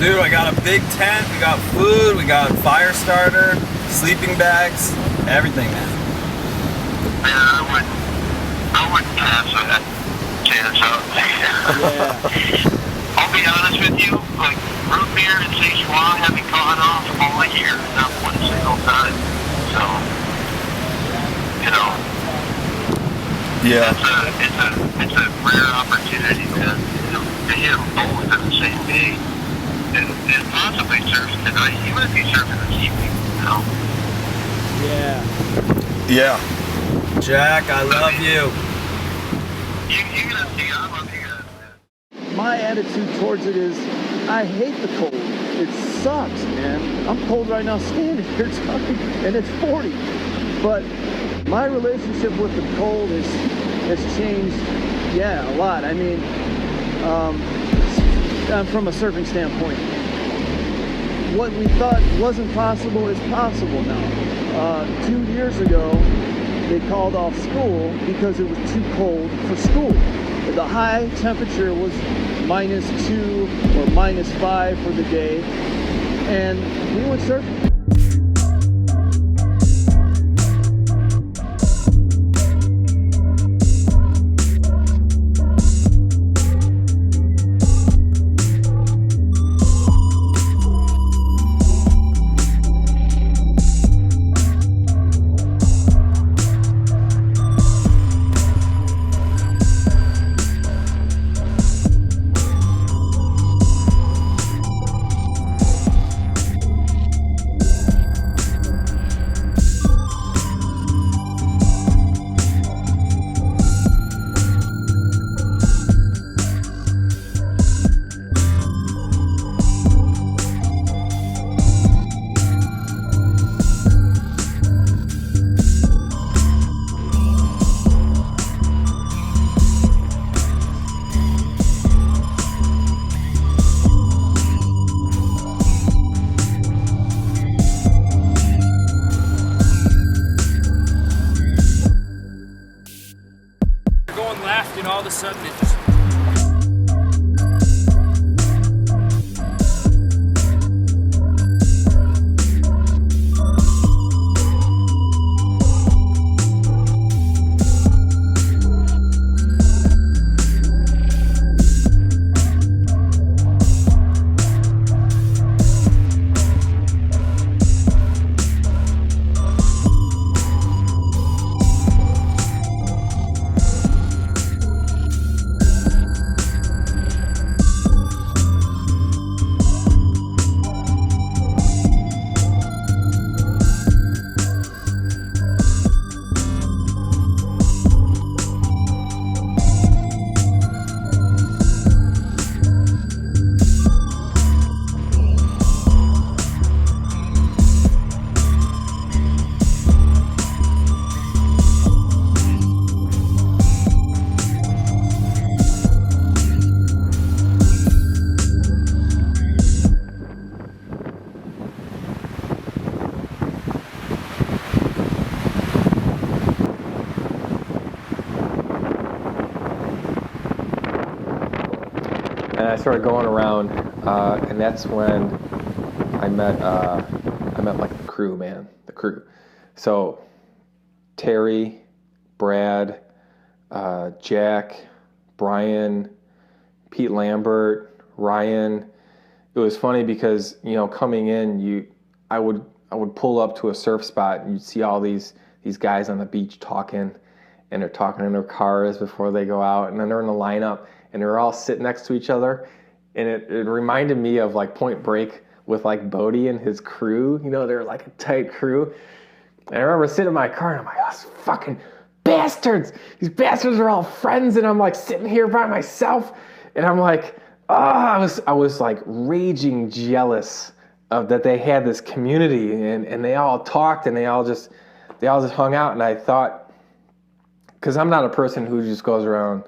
Dude, I got a big tent, we got food, we got fire starter, sleeping bags, everything, man. Man, I wouldn't pass that chance up. Yeah. I'll be honest with you, like, root beer and Szechuan haven't gone off all year, not one single time. So, you know, Yeah. it's a rare opportunity, man. You know, to hit them both in the same day, and possibly surf tonight. You might be surfing this evening, you know. Yeah. Yeah. Jack, I love you. You're gonna see, I love you guys, man. My attitude towards it is, I hate the cold. It sucks, man. I'm cold right now standing here talking, and it's 40. But my relationship with the cold has changed, yeah, a lot. I mean, from a surfing standpoint, what we thought wasn't possible is possible now. 2 years ago, they called off school because it was too cold for school. The high temperature was -2 or -5 for the day, and we went surfing. And all of a sudden it just and I started going around, and that's when I met like the crew, man, the crew. So Terry, Brad, Jack, Brian, Pete Lambert, Ryan. It was funny because, you know, coming in, I would pull up to a surf spot and you'd see all these guys on the beach talking, and they're talking in their cars before they go out, and then they're in a lineup and they're all sitting next to each other. And it reminded me of like Point Break with like Bodie and his crew. You know, they're like a tight crew. And I remember sitting in my car and I'm like, oh, these fucking bastards. These bastards are all friends, and I'm like sitting here by myself. And I'm like, oh, I was like raging jealous of that they had this community, and they all talked, and they all just hung out. And I thought, because I'm not a person who just goes around,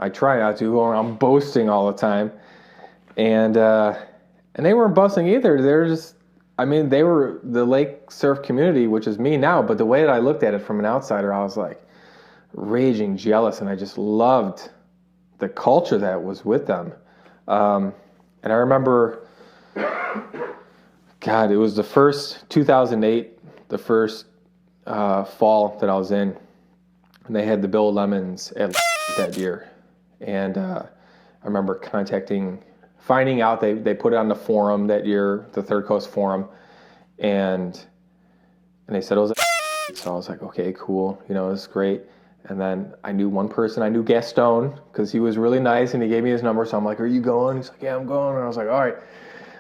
I try not to go around boasting all the time. And they weren't boasting either. They were just, I mean, they were the lake surf community, which is me now, but the way that I looked at it from an outsider, I was like raging jealous, and I just loved the culture that was with them. And I remember God, it was the first 2008, the first fall that I was in, and they had the Bill Lemons at that year, and I remember finding out they put it on the forum that year, the Third Coast Forum, and they said it was so I was like, okay, cool, you know, it's great. And then I knew one person, I knew Gaston, because he was really nice and he gave me his number. So I'm like, are you going? He's like, yeah, I'm going. And I was like, all right.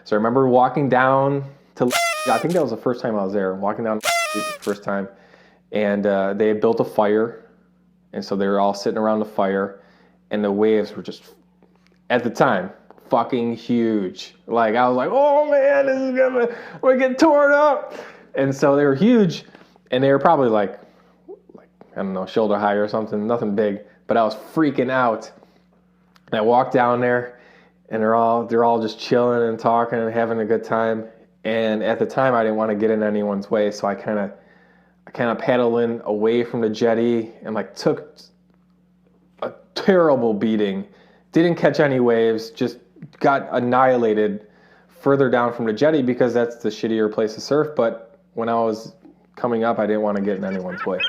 So I remember walking down to, I think that was the first time I was there, walking down the first time. And they had built a fire. And so they were all sitting around the fire. And the waves were just, at the time, fucking huge. Like, I was like, oh man, this is we're getting torn up. And so they were huge. And they were probably like, I don't know, shoulder high or something, nothing big, but I was freaking out. And I walked down there, and they're all just chilling and talking and having a good time. And at the time, I didn't want to get in anyone's way, so I kind of paddled in away from the jetty and like took a terrible beating. Didn't catch any waves, just got annihilated further down from the jetty because that's the shittier place to surf. But when I was coming up, I didn't want to get in anyone's way.